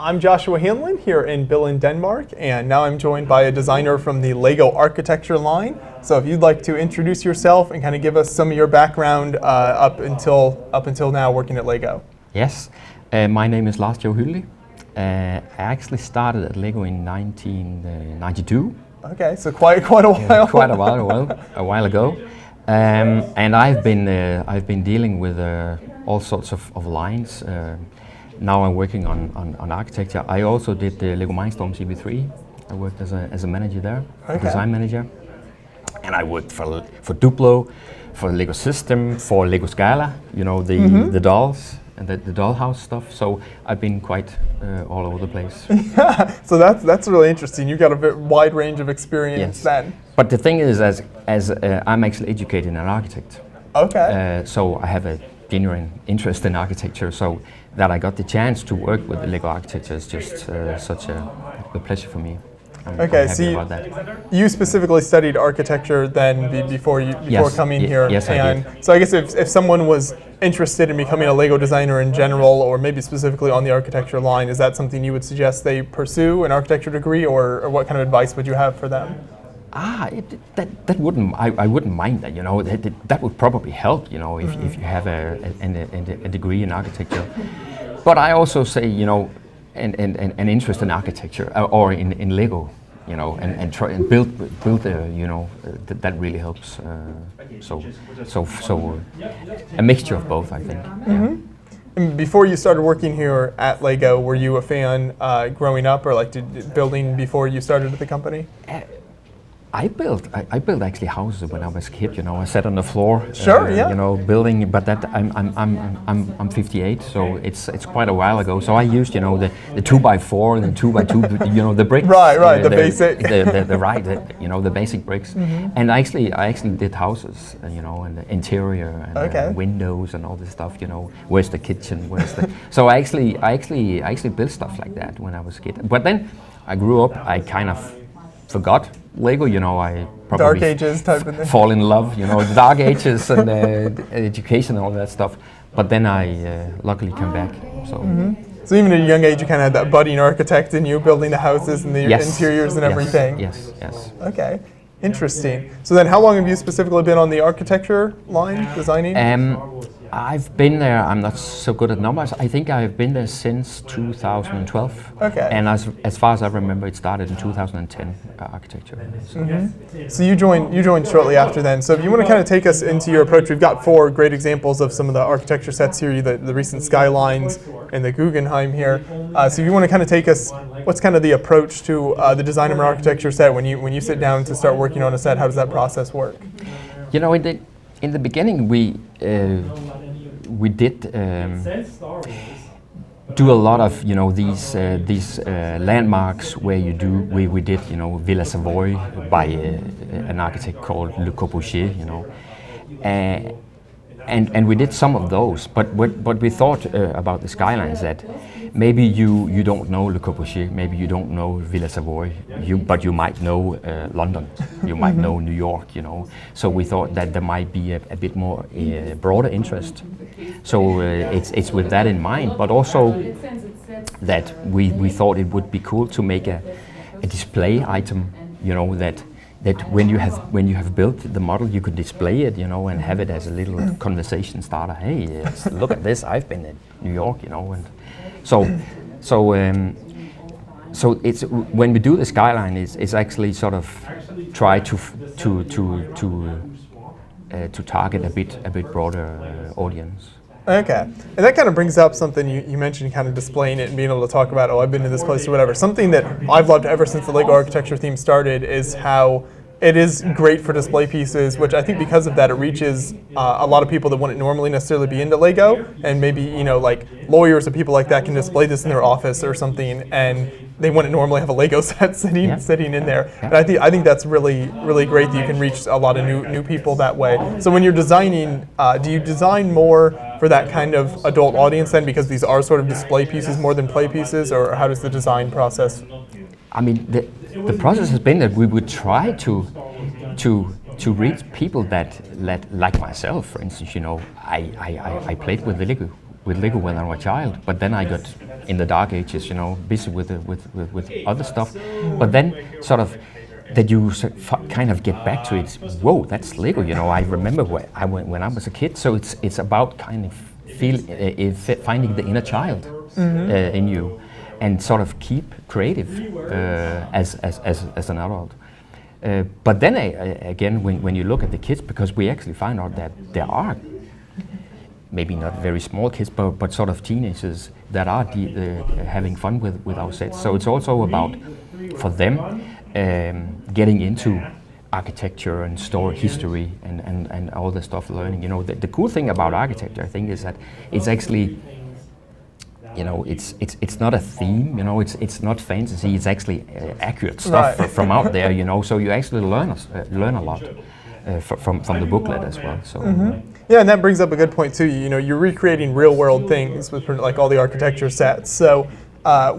I'm Joshua Hanlon here in Billund, Denmark, and now I'm joined by a designer from the Lego architecture line. So if you'd like to introduce yourself and kind of give us some of your background up until now working at Lego. Yes, my name is Lars Joe Hyldig. I actually started at Lego in 1992. Okay, so quite a while. Quite a while ago, and I've been dealing with all sorts of lines. Now I'm working on architecture. I also did the Lego Mindstorm CB3. I worked as a manager there, design manager, and I worked for Duplo, for the Lego system, for Lego Scala. You know the dolls and the dollhouse stuff. So I've been quite all over the place. Yeah, so that's really interesting. You've got a very wide range of experience then. But the thing is, as I'm actually educated in an architect. Okay. So I have a genuine interest in architecture. So that I got the chance to work with the Lego architecture is just such a pleasure for me. I'm so you specifically studied architecture then before coming here. Yes, I did. So I guess if someone was interested in becoming a Lego designer in general, or maybe specifically on the architecture line, is that something you would suggest they pursue, an architecture degree, or what kind of advice would you have for them? That wouldn't. I wouldn't mind that. You know, that would probably help. You know, if you have a degree in architecture. But I also say, you know, an interest in architecture or in Lego, you know, and try and build you know, that really helps. So a mixture of both, I think. Yeah. And before you started working here at Lego, were you a fan growing up, or like building before you started at the company? I built actually houses when I was a kid. You know, I sat on the floor. Sure, yeah. You know, building. But that I'm 58, so it's quite a while ago. So I used, you know, the 2x4 and the 2x2. You know, the bricks. Right. The basic. You know, the basic bricks. And I actually did houses. You know, and the interior and windows and all this stuff. You know, where's the kitchen? Where's the? So I actually built stuff like that when I was a kid. But then I grew up. I kind of forgot Lego, you know. I probably Dark Ages type of thing. Fall in love, you know, the Dark Ages and education and all that stuff. But then I luckily came back. So. So even at a young age, you kind of had that budding architect in you, building the houses and the interiors and everything. Yes. Okay, interesting. So then, how long have you specifically been on the architecture line, designing? I've been there. I'm not so good at numbers. I think I've been there since 2012. Okay. And as far as I remember, it started in 2010, architecture. So you joined shortly after then. So if you want to kind of take us into your approach, we've got 4 great examples of some of the architecture sets here, the recent Skylines and the Guggenheim here. So if you want to kind of take us, what's kind of the approach to the design of an architecture set when you sit down to start working on a set? How does that process work? You know, in the beginning, we did do a lot of, you know, these landmarks where we did, you know, Villa Savoy by an architect called Le Corbusier, you know, and we did some of those. But what we thought about the Skylines, that maybe you don't know Le Corbusier, maybe you don't know Villa Savoy, but you might know London, you might know New York, you know. So we thought that there might be a bit more broader interest. So it's with that in mind, but also that we thought it would be cool to make a display item, you know, that when you have built the model, you could display it, you know, and have it as a little conversation starter. Hey, look at this! I've been in New York, you know, and so it's when we do the Skyline, it's actually sort of try to target a bit broader audience. Okay, and that kind of brings up something you mentioned, kind of displaying it and being able to talk about, oh, I've been to this place or whatever. Something that I've loved ever since the Lego architecture theme started is how it is great for display pieces, which I think because of that it reaches a lot of people that wouldn't normally necessarily be into Lego, and maybe, you know, like lawyers or people like that can display this in their office or something, and they wouldn't normally have a Lego set sitting in there. And I think that's really great that you can reach a lot of new people that way. So when you're designing, do you design more for that kind of adult audience then, because these are sort of display pieces more than play pieces, or how does the design process? I mean, the process has been that we would try to reach people that like myself, for instance. You know, I played with with Lego when I was a child, but then I got in the dark ages, busy with other stuff. But then sort of that you kind of get back to it. Whoa, that's Lego. I remember when I was a kid. So it's about kind of finding the inner child in you, and sort of keep creative as an adult. But then again, when you look at the kids, because we actually find out that there are maybe not very small kids, but sort of teenagers that are having fun with our sets. So it's also about, for them, getting into architecture and story, history, and all the stuff, learning. The cool thing about architecture, I think, is that it's actually, it's not a theme. It's not fantasy. It's actually accurate stuff from out there. So you actually learn a lot from the booklet as well. So. Yeah, and that brings up a good point too. You're recreating real world things with like all the architecture sets. So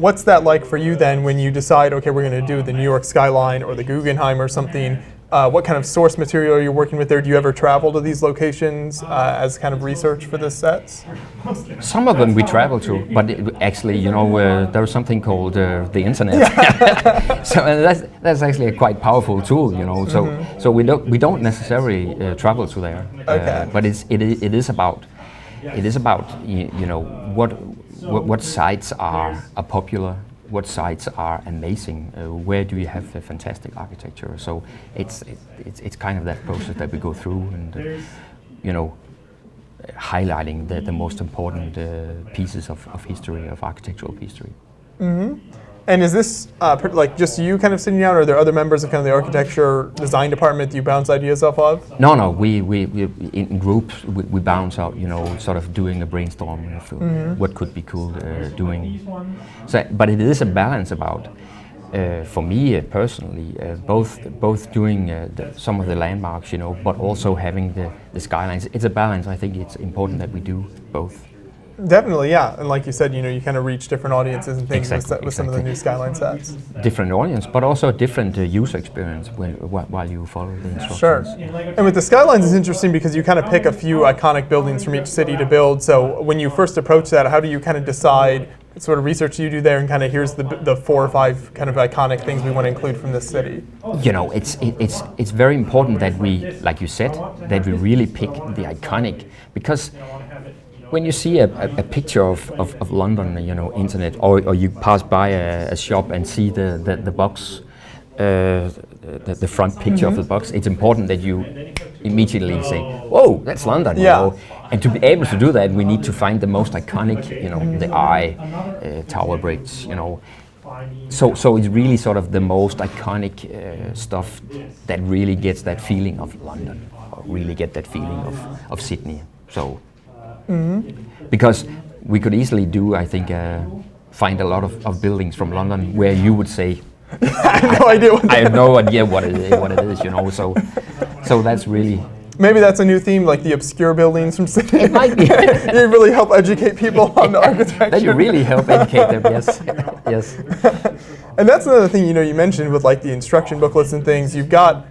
what's that like for you then when you decide, okay, we're going to do the New York skyline or the Guggenheim or something? What kind of source material are you working with there? Do you ever travel to these locations as kind of research for the sets? Some of them we travel to, but actually, there's something called the internet. So that's actually a quite powerful tool, So we don't necessarily travel to there. Okay. But it is about what sites are popular. What sites are amazing? Where do you have fantastic architecture? So it's kind of that process that we go through, and highlighting the most important pieces of history, of architectural history. And is this like just you kind of sitting down, or are there other members of kind of the architecture design department that you bounce ideas off of? No. We in groups we bounce out, sort of doing a brainstorm of what could be cool doing. So, but it is a balance about, for me personally, both doing some of the landmarks, but also having the skylines. It's a balance. I think it's important that we do both. Definitely, yeah. And like you said, you kind of reach different audiences and things with some of the new skyline sets. Different audience, but also different user experience while you follow the instructions. Sure. And with the skylines, it's interesting because you kind of pick a few iconic buildings from each city to build. So when you first approach that, how do you kind of decide what sort of research you do there, and kind of here's the 4 or 5 kind of iconic things we want to include from this city? It's very important that we, like you said, that we really pick the iconic, because when you see a picture of London, internet, or you pass by a shop and see the box, the front picture of the box, it's important that you immediately say, "Whoa, that's London!" Yeah. And to be able to do that, we need to find the most iconic, the Eye, Tower Bridge, So it's really sort of the most iconic stuff that really gets that feeling of London, or really get that feeling of Sydney. So. Because we could easily do, I think, find a lot of buildings from London where you would say, I have no idea what it is, So that's really. Maybe that's a new theme, like the obscure buildings from Sydney. It might be. You really help educate people on the architecture. That you really help educate them, yes. And that's another thing, you mentioned with like the instruction booklets and things. You've got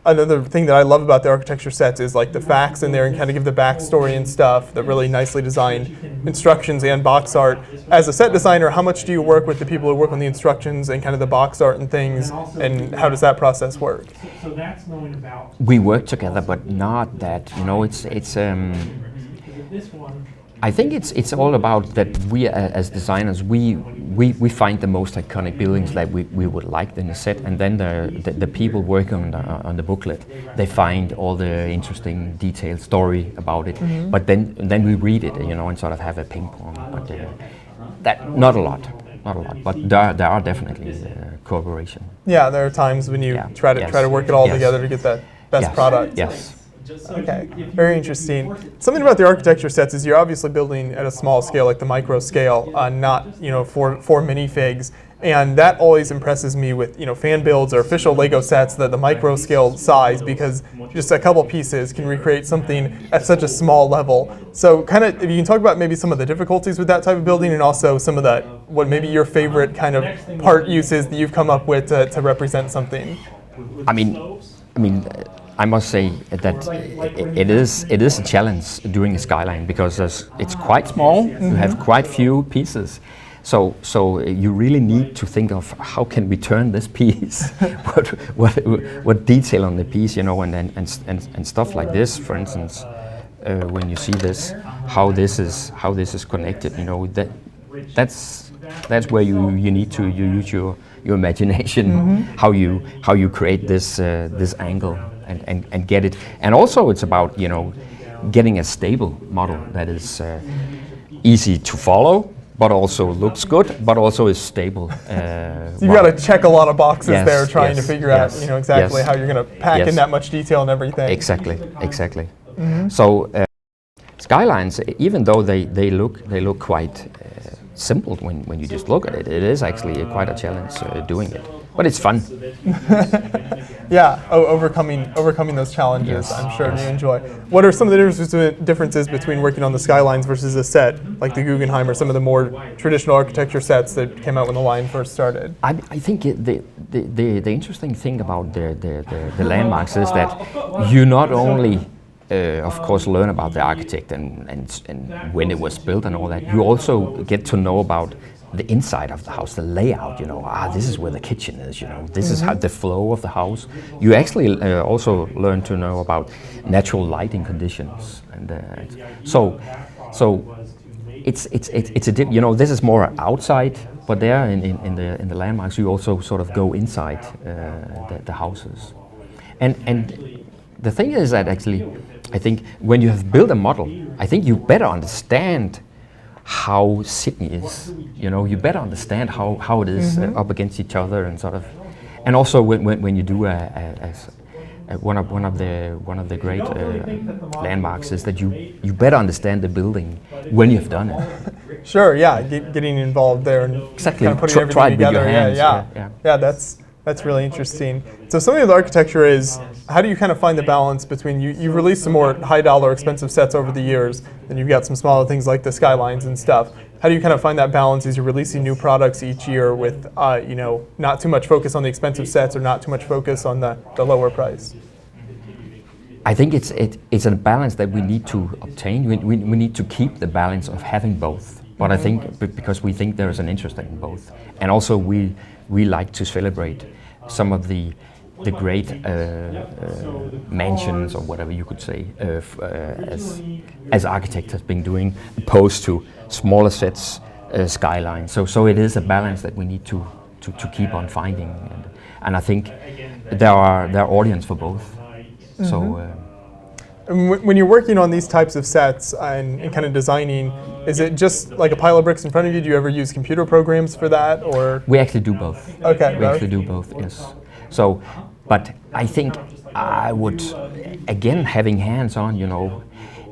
another thing that I love about the architecture sets is like the facts in there, and kind of give the backstory and stuff, the really nicely designed instructions and box art. As a set designer, how much do you work with the people who work on the instructions and kind of the box art and things, and how does that process work? We work together, but not that, I think it's all about that we as designers, we find the most iconic buildings that we would like in the set, and then the people working on the booklet, they find all the interesting detailed story about it. But then we read it, and sort of have a ping pong. But that not a lot, but there are definitely cooperation. Yeah, there are times when you try to work it all together to get that best product. Yes. Okay, very interesting. Something about the architecture sets is you're obviously building at a small scale, like the micro scale, not for minifigs, and that always impresses me with fan builds or official Lego sets, the micro scale size, because just a couple pieces can recreate something at such a small level. So kind of, if you can talk about maybe some of the difficulties with that type of building, and also some of what maybe your favorite kind of part uses that you've come up with to represent something. I mean. I must say that it is a challenge doing a skyline because it's quite small. You have quite few pieces, so you really need to think of how can we turn this piece, what detail on the piece, you know, and stuff like this. For instance, when you see this, how this is connected, you know, that's where you need to use your imagination, how you create this angle and get it. And also it's about, you know, getting a stable model that is easy to follow, but also looks good, but also is stable. You've got to check a lot of boxes there, trying to figure out, yes, you know, exactly how you're going to pack in that much detail and everything. Exactly. So skylines, even though they look quite simple when you just look at it, it is actually quite a challenge doing it, but it's fun. Yeah, overcoming those challenges, I'm sure you enjoy. What are some of the differences between working on the skylines versus a set like the Guggenheim or some of the more traditional architecture sets that came out when the line first started? I think the interesting thing about the landmarks is that you not only of course learn about the architect and when it was built and all that, you also get to know about the inside of the house, the layout, you know, this is where the kitchen is, you know, this is how the flow of the house. You actually also learn to know about natural lighting conditions, and so it's a you know, this is more outside, but there in the landmarks you also sort of go inside the houses, and the thing is that actually I think when you have built a model, I think you better understand how Sydney is. You know, you better understand how it is up against each other, and sort of, and also when you do one of the great landmarks is that you better understand the building when you've done it. Sure, yeah, getting involved there and exactly kind of putting everything try it together. with your hands. Yeah, that's really interesting. So something of the architecture is, how do you kind of find the balance between, you've released some more high dollar expensive sets over the years, and you've got some smaller things like the skylines and stuff. How do you kind of find that balance as you're releasing new products each year with, you know, not too much focus on the expensive sets or not too much focus on the lower price? I think it's a balance that we need to obtain. We need to keep the balance of having both. But I think because we think there is an interest in both, and also we like to celebrate some of the great mansions, or whatever you could say, as architects have been doing, opposed to smaller sets, skylines. So it is a balance that we need to keep on finding, and I think there are audience for both. So. When you're working on these types of sets and kind of designing, is it just like a pile of bricks in front of you? Do you ever use computer programs for that, or? We actually do both. Okay. We actually do both, yes. So, but I think I would, again, having hands-on, you know,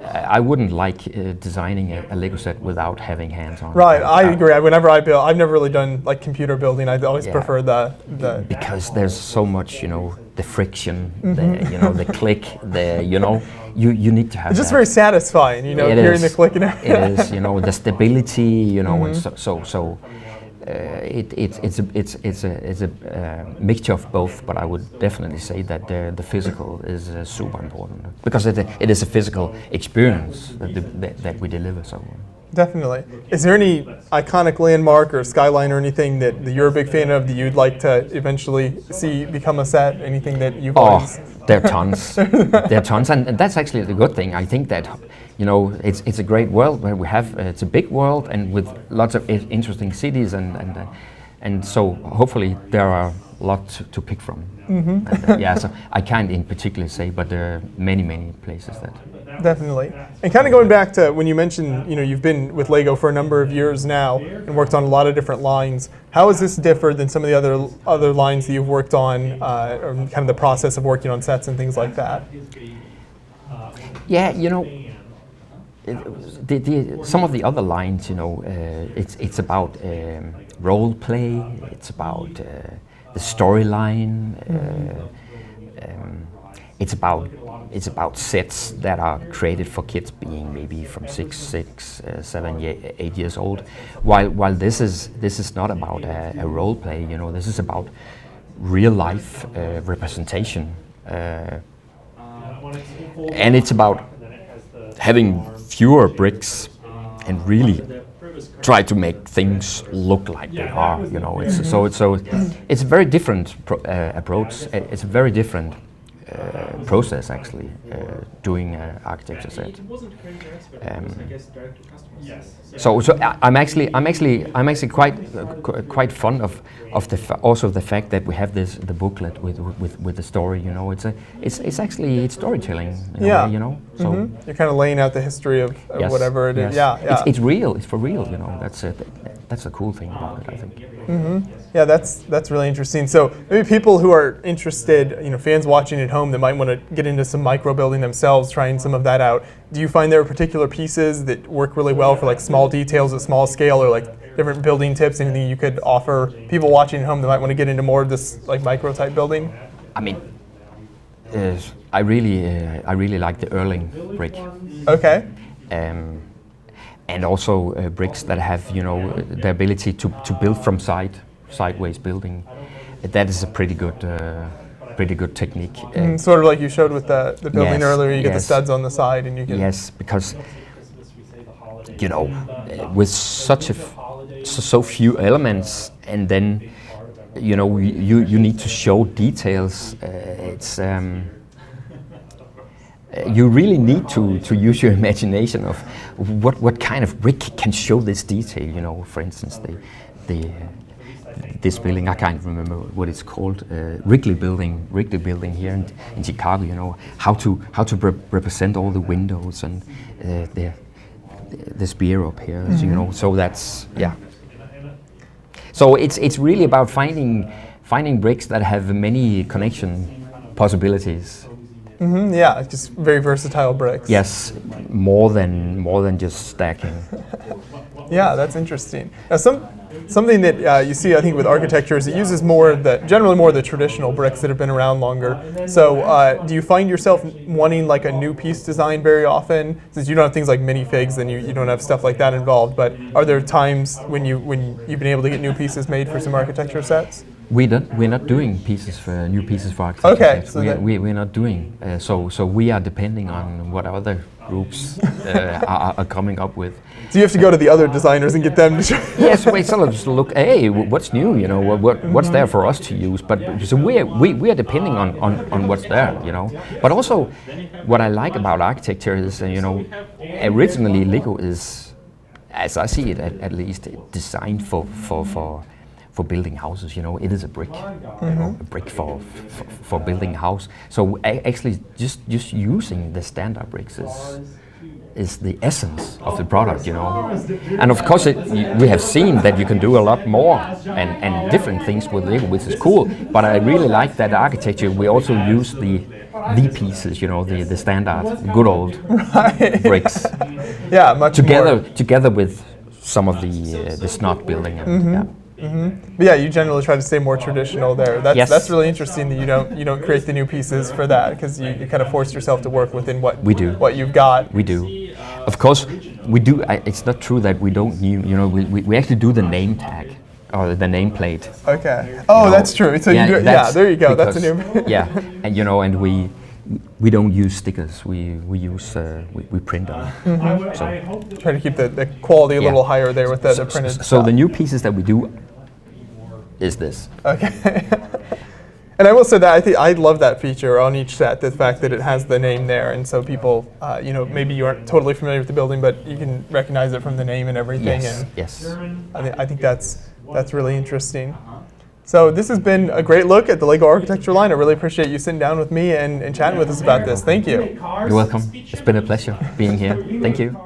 I wouldn't like designing a Lego set without having hands-on. Right, I agree. Whenever I build, I've never really done like computer building. I always prefer the because there's so much, you know, the friction, the, you know, the click, you know, you need to have. It's just very satisfying, you know, hearing the click and everything. It is, you know, the stability, you know, and so. It's a mixture of both, but I would definitely say that the physical is super important, because it is a physical experience that we deliver. So definitely. Is there any iconic landmark or skyline or anything that you're a big fan of that you'd like to eventually see become a set? Anything that you've always... There are tons. There are tons, and that's actually the good thing. I think that, you know, it's a great world where we have, it's a big world, and with lots of interesting cities, and so hopefully there are lots to pick from. And, so I can't in particular say, but there are many places that. Definitely. And kind of going back to when you mentioned, you know, you've been with Lego for a number of years now and worked on a lot of different lines. How is this different than some of the other lines that you've worked on, or kind of the process of working on sets and things like that? Yeah, you know, some of the other lines, you know, it's about role play. It's about the storyline. It's about sets that are created for kids being maybe from 6, 7, 8 years old. While this is not about a role play, you know, this is about real life representation And it's about having fewer bricks and really try to make things look like they are. You know, it's a very different approach. It's a very different process actually doing architecture set. So I'm actually quite fond of also the fact that we have the booklet with the story. You know, it's actually storytelling. In a way, you know. So you're kind of laying out the history of yes, whatever it is. yes. Yeah. It's real. It's for real. You know, that's it. That's the cool thing about it, I think. Yeah, that's really interesting. So maybe people who are interested, you know, fans watching at home that might want to get into some micro building themselves, trying some of that out. Do you find there are particular pieces that work really well for like small details at small scale, or like different building tips? Anything you could offer people watching at home that might want to get into more of this like micro type building? I mean, I really like the Erling brick. Okay. And also bricks that have, you know, the ability to build from sideways building. That is a pretty good technique. Sort of like you showed with the building yes, earlier. You get the yes. studs on the side, and you can. Yes, because you know, with so few elements, and then you know you need to show details. You really need to use your imagination of what kind of brick can show this detail. You know, for instance, this building, I can't remember what it's called, Wrigley Building here in Chicago. You know, how to represent all the windows and the spear up here. You know, so that's So it's really about finding bricks that have many connection possibilities. Yeah, just very versatile bricks. Yes, more than just stacking. Yeah, that's interesting. Now, something that you see, I think, with architecture is it uses generally more of the traditional bricks that have been around longer. So, do you find yourself wanting like a new piece design very often? Since you don't have things like minifigs, then you don't have stuff like that involved. But are there times when you've been able to get new pieces made for some architecture sets? We're not doing new pieces for architecture. Okay, sets. so we're not doing. So we are depending on what other groups are coming up with. So you have to go to the other designers and get them to show. Yes, we sort of look. Hey, what's new? You know, what's there for us to use? But so we are depending on what's there. You know, but also what I like about architecture is you know, originally Lego is, as I see it at least, designed for building houses. You know, it is a brick, you know, a brick for building a house. So actually, just using the standard bricks is the essence of the product, you know. And of course, we have seen that you can do a lot more and different things with Lego, which is cool. But I really like that architecture. We also use the pieces, you know, the standard, good old bricks. Yeah, much together with some of the snot building and But yeah, you generally try to stay more traditional there. Yes. That's really interesting that you don't create the new pieces for that, because you kind of force yourself to work within what you've got. We do. Of course, we do. It's not true that we don't we actually do the name tag or the nameplate. Okay. Oh, that's true. So you do it. Yeah, there you go. That's a new. Yeah, and you know, and we don't use stickers. We use we print them. So try to keep the quality a little higher there with the printed. So the new pieces that we do is this. Okay. And I will say that I love that feature on each set, the fact that it has the name there, and so people, maybe you aren't totally familiar with the building, but you can recognize it from the name and everything. Yes. And Yes. I think that's really interesting. So this has been a great look at the Lego architecture line. I really appreciate you sitting down with me and chatting with us about this. Thank you. You're welcome. It's been a pleasure being here. Thank you.